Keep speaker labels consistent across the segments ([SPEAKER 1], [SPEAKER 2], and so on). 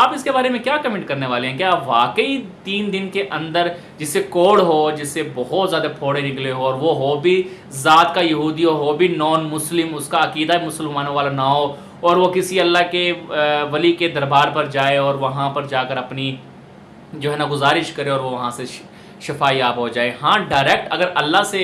[SPEAKER 1] آپ اس کے بارے میں کیا کمنٹ کرنے والے ہیں؟ کیا واقعی 3 دن کے اندر جس سے کوڑ ہو، جس سے بہت زیادہ پھوڑے نکلے ہو، اور وہ ہو بھی ذات کا یہودی ہو بھی نان مسلم، اس کا عقیدہ مسلمانوں والا نہ ہو، اور وہ کسی اللہ کے ولی کے دربار پر جائے اور وہاں پر جا کر اپنی جو ہے نا گزارش کرے اور وہ وہاں سے شفا یاب ہو جائے؟ ہاں ڈائریکٹ اگر اللہ سے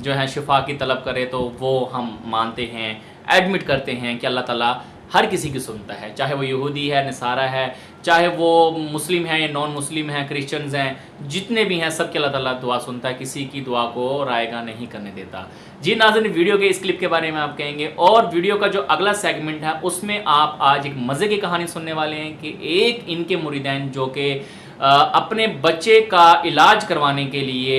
[SPEAKER 1] جو ہے شفا کی طلب کرے تو وہ ہم مانتے ہیں، ایڈمٹ کرتے ہیں کہ اللہ تعالیٰ ہر کسی کی سنتا ہے، چاہے وہ یہودی ہے، نصارہ ہے، چاہے وہ مسلم ہیں یا نان مسلم ہیں، کرسچنز ہیں، جتنے بھی ہیں سب کے اللہ تعالیٰ دعا سنتا ہے، کسی کی دعا کو رائے گاہ نہیں کرنے دیتا۔ جی ناظرین، ویڈیو کے اس کلپ کے بارے میں آپ کہیں گے، اور ویڈیو کا جو اگلا سیگمنٹ ہے اس میں آپ آج ایک مزے کی کہانی سننے والے ہیں کہ ایک ان کے مریدین جو کہ اپنے بچے کا علاج کروانے کے لیے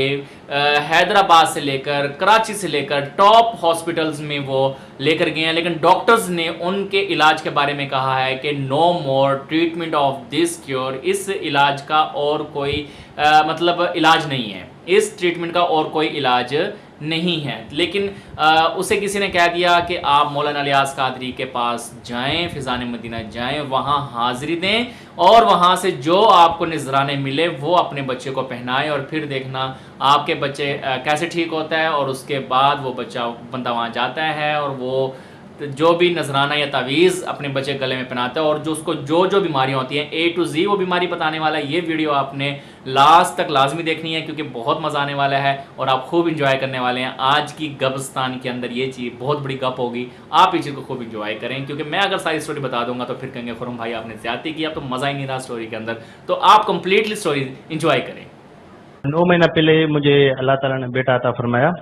[SPEAKER 1] حیدرآباد سے لے کر کراچی سے لے کر ٹاپ ہاسپٹلز میں وہ لے کر گئے ہیں، لیکن ڈاکٹرز نے ان کے علاج کے بارے میں کہا ہے کہ نو مور ٹریٹمنٹ آف دس کیور، اس علاج کا اور کوئی مطلب علاج نہیں ہے، اس ٹریٹمنٹ کا اور کوئی علاج نہیں ہے۔ لیکن اسے کسی نے کہہ دیا کہ آپ مولانا الیاس قادری کے پاس جائیں، فیضان مدینہ جائیں، وہاں حاضری دیں اور وہاں سے جو آپ کو نذرانے ملے وہ اپنے بچے کو پہنائیں، اور پھر دیکھنا آپ کے بچے کیسے ٹھیک ہوتا ہے۔ اور اس کے بعد وہ بندہ وہاں جاتا ہے اور وہ جو بھی نذرانہ یا تعویذ اپنے بچے گلے میں پہناتا ہے، اور جو اس کو جو بیماریاں ہوتی ہیں A to Z وہ بیماری بتانے والا ہے۔ یہ ویڈیو آپ نے لاسٹ تک لازمی دیکھنی ہے کیونکہ بہت مزہ آنے والا ہے اور آپ خوب انجوائے کرنے والے ہیں۔ آج کی گبستان کے اندر یہ چیز بہت بڑی گپ ہوگی، آپ اس چیز کو خوب انجوائے کریں، کیونکہ میں اگر ساری سٹوری بتا دوں گا تو پھر کہیں گے خرم بھائی آپ نے زیادتی کی، اب تو مزہ ہی نہیں رہا سٹوری کے اندر، تو آپ کمپلیٹلی سٹوری انجوائے کریں۔
[SPEAKER 2] 9 مہینہ پہلے مجھے اللہ تعالیٰ نے بیٹا عطا فرمایا،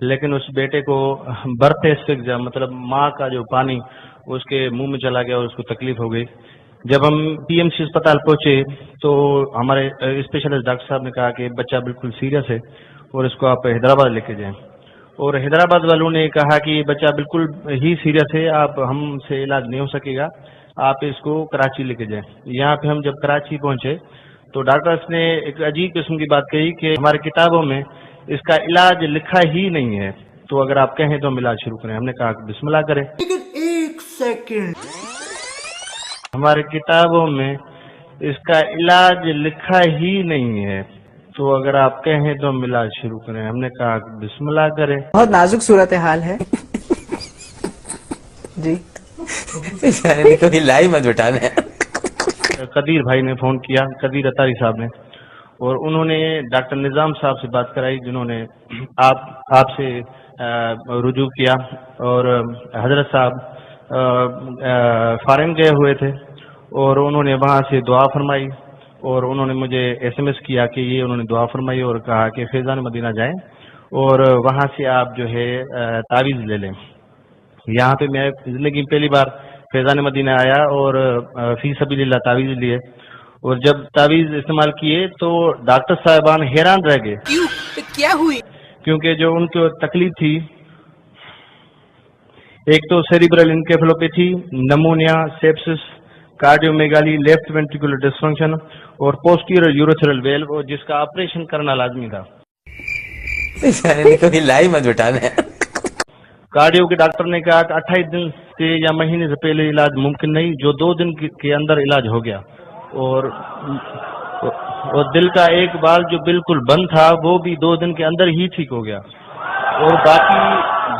[SPEAKER 2] لیکن اس بیٹے کو برتھ اسفکسیا مطلب ماں کا جو پانی اس کے منہ میں چلا گیا اور اس کو تکلیف ہو گئی۔ جب ہم پی ایم سی اسپتال پہنچے تو ہمارے اسپیشلسٹ ڈاکٹر صاحب نے کہا کہ بچہ بالکل سیریس ہے اور اس کو آپ حیدرآباد لے کے جائیں، اور حیدرآباد والوں نے کہا کہ بچہ بالکل ہی سیریس ہے، آپ ہم سے علاج نہیں ہو سکے گا، آپ اس کو کراچی لے کے جائیں۔ یہاں پہ ہم جب کراچی پہنچے تو ڈاکٹرس نے ایک عجیب قسم کی بات کہی کہ ہماری کتابوں میں اس کا علاج لکھا ہی نہیں ہے، تو اگر آپ کہیں تو ہم علاج شروع کریں۔ ہم نے کہا کہ بسم اللہ کریں، لیکن 1 سیکنڈ، ہماری کتابوں میں اس کا علاج لکھا ہی نہیں ہے، تو اگر آپ کہیں تو ہم علاج شروع کریں۔ ہم نے کہا کہ بسم اللہ کریں۔
[SPEAKER 3] بہت نازک صورتحال ہے جی، کوئی لائی مت بٹانا۔
[SPEAKER 2] قدیر بھائی نے فون کیا، قدیر اتاری صاحب نے، اور انہوں نے ڈاکٹر نظام صاحب سے بات کرائی جنہوں نے آپ سے رجوع کیا، اور حضرت صاحب فارن گئے ہوئے تھے اور انہوں نے وہاں سے دعا فرمائی، اور انہوں نے مجھے SMS کیا کہ یہ انہوں نے دعا فرمائی اور کہا کہ فیضان مدینہ جائیں اور وہاں سے آپ جو ہے تعویذ لے لیں۔ یہاں پہ میں زندگی میں پہلی بار فیضان مدینہ آیا اور فی سبیل اللہ تعویذ لیے، اور جب تعویذ استعمال کیے تو ڈاکٹر صاحبان حیران رہ گئے،
[SPEAKER 3] کیا ہوئی؟
[SPEAKER 2] کیونکہ جو ان کو تکلیف تھی، ایک تو cerebral encephalopathy, pneumonia, sepsis, cardiomegaly, left ventricular dysfunction اور پوسٹیریئر یوریتھرل ویلو، جس کا آپریشن کرنا لازمی تھا۔
[SPEAKER 3] کوئی لائی مت بٹانا۔
[SPEAKER 2] کارڈیو کے ڈاکٹر نے کہا کہ 28 دن سے یا مہینے سے پہلے علاج ممکن نہیں، جو 2 دن کے اندر علاج ہو گیا، اور دل کا ایک بال جو بالکل بند تھا وہ بھی 2 دن کے اندر ہی ٹھیک ہو گیا، اور باقی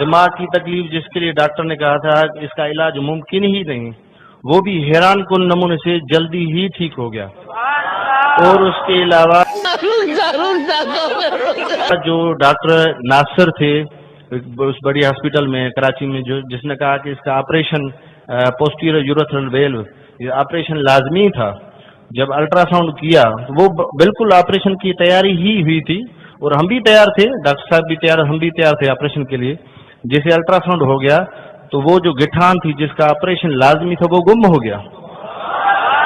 [SPEAKER 2] دماغ کی تکلیف جس کے لیے ڈاکٹر نے کہا تھا کہ اس کا علاج ممکن ہی نہیں، وہ بھی حیران کن نمونے سے جلدی ہی ٹھیک ہو گیا۔ اور اس کے علاوہ جو ڈاکٹر ناصر تھے اس بڑی ہاسپٹل میں کراچی میں، جس نے کہا کہ اس کا آپریشن پوسٹیریئر یوریتھرل ویلو، یہ آپریشن لازمی تھا۔ جب الٹرا ساؤنڈ کیا وہ بالکل آپریشن کی تیاری ہی ہوئی تھی، اور ہم بھی تیار تھے، ڈاکٹر صاحب بھی تیار، ہم بھی تیار تھے آپریشن کے لیے۔ جیسے الٹرا ساؤنڈ ہو گیا تو وہ جو گٹھان تھی جس کا آپریشن لازمی تھا وہ گم ہو گیا،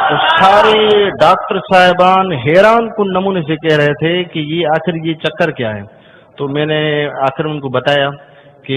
[SPEAKER 2] تو سارے ڈاکٹر صاحبان حیران کن نمونے سے کہہ رہے تھے کہ یہ آخر یہ چکر کیا ہے۔ تو میں نے آخر ان کو بتایا کہ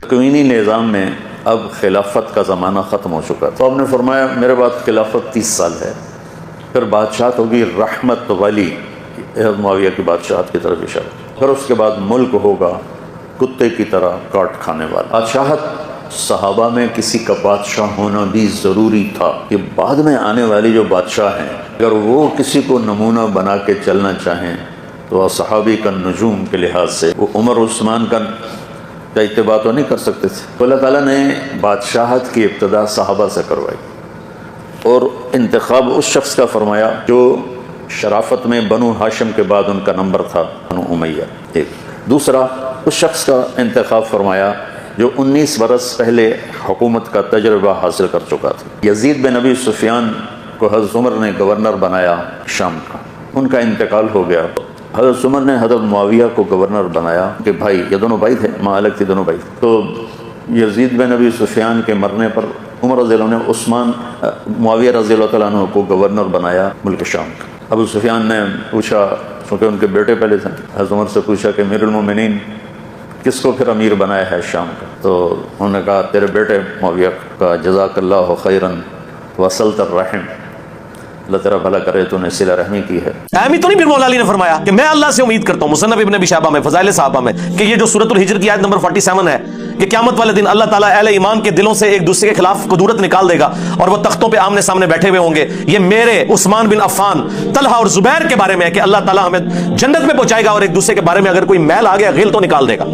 [SPEAKER 4] تکوینی نظام میں اب خلافت کا زمانہ ختم ہو چکا، تو آپ نے فرمایا میرے بعد خلافت 30 سال ہے، پھر بادشاہت ہوگی رحمت والی، معاویہ کی بادشاہت کی طرف اشارہ. پھر اس کے بعد ملک ہوگا کتے کی طرح کاٹ کھانے والا. بادشاہت صحابہ میں کسی کا بادشاہ ہونا بھی ضروری تھا کہ بعد میں آنے والی جو بادشاہ ہیں اگر وہ کسی کو نمونہ بنا کے چلنا چاہیں تو صحابی کا نجوم کے لحاظ سے وہ عمر عثمان کا اتباع تو نہیں کر سکتے تھے. اللہ تعالیٰ نے بادشاہت کی ابتدا صحابہ سے کروائی اور انتخاب اس شخص کا فرمایا جو شرافت میں بنو ہاشم کے بعد ان کا نمبر تھا بنو امیہ. ایک دوسرا اس شخص کا انتخاب فرمایا جو 19 برس پہلے حکومت کا تجربہ حاصل کر چکا تھا. یزید بن ابی سفیان کو حضرت عمر نے گورنر بنایا شام کا. ان کا انتقال ہو گیا. حضرت عمر نے حضرت معاویہ کو گورنر بنایا کہ بھائی، یہ دونوں بھائی تھے، ماں الگ تھی، دونوں بھائی تھے. تو یزید بن ابی سفیان کے مرنے پر عمر رضی اللہ عنہ نے معاویہ رضی اللہ تعالیٰ عنہ کو گورنر بنایا ملک شام کا. ابو سفیان نے پوچھا، چونکہ ان کے بیٹے پہلے تھے، حضرت عمر سے پوچھا کہ امیر المومنین کس کو پھر امیر بنایا ہے شام کا؟ تو انہوں نے کہا تیرے بیٹے معاویہ کا. جزاک اللہ خیراً وصلت الرحم، اللہ تیرا بھلا کرے، تو نے صلہ رحمی کی ہے.
[SPEAKER 5] اہمی تو نہیں پھر مولا علی نے فرمایا کہ میں اللہ سے امید کرتا ہوں مصنف ابن ابی شیبہ میں فضائل صحابہ میں کہ یہ جو سورۃ الحجر کی آیت نمبر 47 ہے کہ قیامت والے دن اللہ تعالیٰ اہل ایمان کے دلوں سے ایک دوسرے کے خلاف قدورت نکال دے گا اور وہ تختوں پہ آمنے سامنے بیٹھے ہوئے ہوں گے. یہ میرے عثمان بن عفان، طلحہ اور زبیر کے بارے میں ہے کہ اللہ تعالیٰ ہمیں جنت میں پہنچائے گا اور ایک دوسرے کے بارے میں اگر کوئی میل آ گیا غل تو نکال دے گا.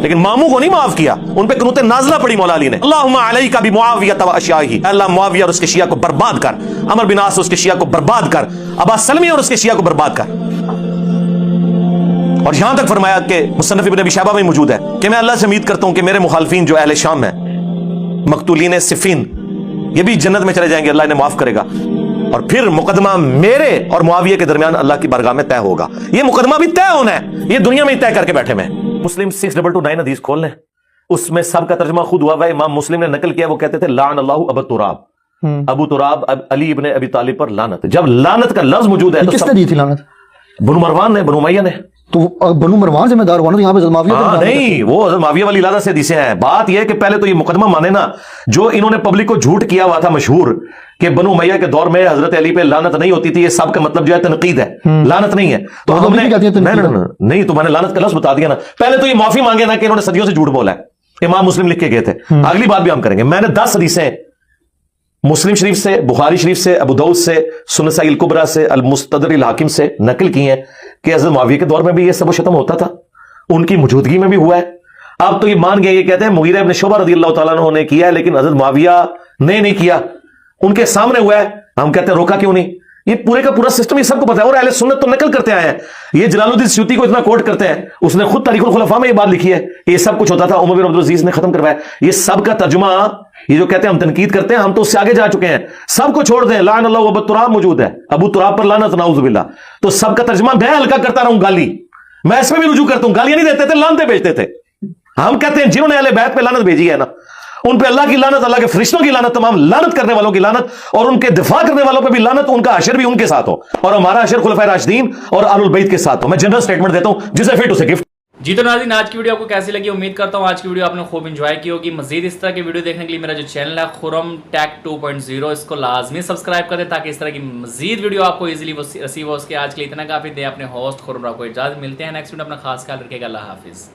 [SPEAKER 5] لیکن ماموں کو نہیں معاف کیا، ان پہ قنوت نازلہ پڑی مولا علی نے. اللہم علیک بمعاویہ و اشیاءہ، اللہ معاویہ اور اس کے شیعہ کو برباد کر، عمر بن عاص اس کے شیعہ کو برباد کر، ابا سلمی اور اس کے شیعہ کو برباد کر. اور یہاں تک فرمایا کہ مصنف ابن ابی شیبہ میں موجود ہے کہ میں اللہ سے امید کرتا ہوں کہ میرے مخالفین جو اہل شام ہیں، مقتولین صفین، یہ بھی جنت میں چلے جائیں گے، اللہ انہیں معاف کرے گا. اور پھر مقدمہ میرے اور معاویہ کے درمیان اللہ کی بارگاہ میں طے ہوگا. یہ مقدمہ بھی طے ہونا ہے، یہ دنیا میں ہی طے کر کے بیٹھے میں. مسلم 6229 حدیث کھول لیں، اس میں سب کا ترجمہ خود ہوا ہوا ہے، امام مسلم نے نقل کیا. وہ کہتے تھے لعن اللہ ابو تراب، ابو تراب علی ابن ابی طالب پر لعنت. جب لعنت کا لفظ موجود ہے تو
[SPEAKER 6] کس نے دی تھی لعنت؟
[SPEAKER 5] بنو مروان نے، بنو امیہ نے.
[SPEAKER 6] تو بنو مروان ذمہ دار ہوا نا، تو یہاں پہ معاویہ
[SPEAKER 5] نہیں، وہ حضرت معاویہ والی لعنت سے حدیثیں ہیں. بات یہ ہے کہ پہلے تو یہ مقدمہ مانے نا، جو انہوں نے پبلک کو جھوٹ کیا ہوا تھا مشہور کہ بنو امیہ کے دور میں حضرت علی پہ لعنت نہیں ہوتی تھی، یہ سب کا مطلب جو ہے تنقید ہے، لعنت نہیں ہے. تو ہم نے نہیں، تو میں نے لعنت کا لفظ بتا دیا نا. پہلے تو یہ معافی مانگے نا کہ انہوں نے صدیوں سے جھوٹ بولا ہے. امام مسلم لکھ کے گئے تھے، اگلی بات بھی ہم کریں گے. میں نے 10 حدیثیں مسلم شریف سے، بخاری شریف سے، ابو داؤد سے، سنن نسائی الکبریٰ سے، المستدرک الحاکم سے نقل کی ہیں کہ حضرت معاویہ کے دور میں بھی یہ سب و شتم ہوتا تھا، ان کی موجودگی میں بھی ہوا ہے. اب تو یہ مان گئے، یہ کہتے ہیں مغیرہ ابن شعبہ رضی اللہ تعالیٰ عنہ نے کیا ہے، لیکن حضرت معاویہ نے نہیں کیا، ان کے سامنے ہوا ہے. ہم کہتے ہیں روکا کیوں نہیں؟ یہ پورے کا پورا سسٹم یہ سب کو پتا ہے، اور اہل سنت تو نقل کرتے آئے ہیں. یہ جلال الدین سیوطی کو اتنا کوٹ کرتے ہیں، اس نے خود تاریخ الخلفاء میں یہ بات لکھی ہے کہ یہ سب کچھ ہوتا تھا، عمر بن عبدالعزیز نے ختم کروایا. یہ سب کا ترجمہ، یہ جو کہتے ہیں ہم تنقید کرتے ہیں، ہم تو اس سے آگے جا چکے ہیں. سب کو چھوڑ دیں، لعن اللہ ابو تراب موجود ہے، ابو تراب پر لعنت نعوذ باللہ. تو سب کا ترجمہ میں ہلکا کرتا رہا ہوں، گالی میں اس میں بھی رجوع کرتا ہوں. گالیاں نہیں دیتے تھے، لعنتیں بھیجتے تھے. ہم کہتے ہیں جنہوں نے اہل بیت پہ لعنت بھیجی ہے نا، ان پہ اللہ کی لعنت، اللہ کے فرشتوں کی لعنت، تمام لعنت کرنے والوں کی لعنت، اور ان کے دفاع کرنے والوں پہ بھی لعنت. ان کا حشر بھی ان کے ساتھ ہو، اور ہمارا حشر خلفائے راشدین اور آل البیت کے ساتھ ہو. میں جنرل سٹیٹمنٹ دیتا ہوں، جسے فٹ اسے گفٹ.
[SPEAKER 1] جی تو ناظرین، آج کی ویڈیو آپ کو کیسی لگی؟ امید کرتا ہوں آج کی ویڈیو آپ نے خوب انجوائے کی ہوگی. مزید اس طرح کی ویڈیو دیکھنے کے لیے میرا جو چینل ہے خرم ٹیک 2.0، اس کو لازمی سبسکرائب کر دیں تاکہ اس طرح کی مزید ویڈیو آپ کو ایزیلی رسیو ہو. اس کے آج کے لیے اتنا کافی دیں. اپنے ہوسٹ خرم راہ کو اجازت، ملتے ہیں نیکسٹ ویڈیو. اپنا خاص خیال رکھیے گا. اللہ حافظ.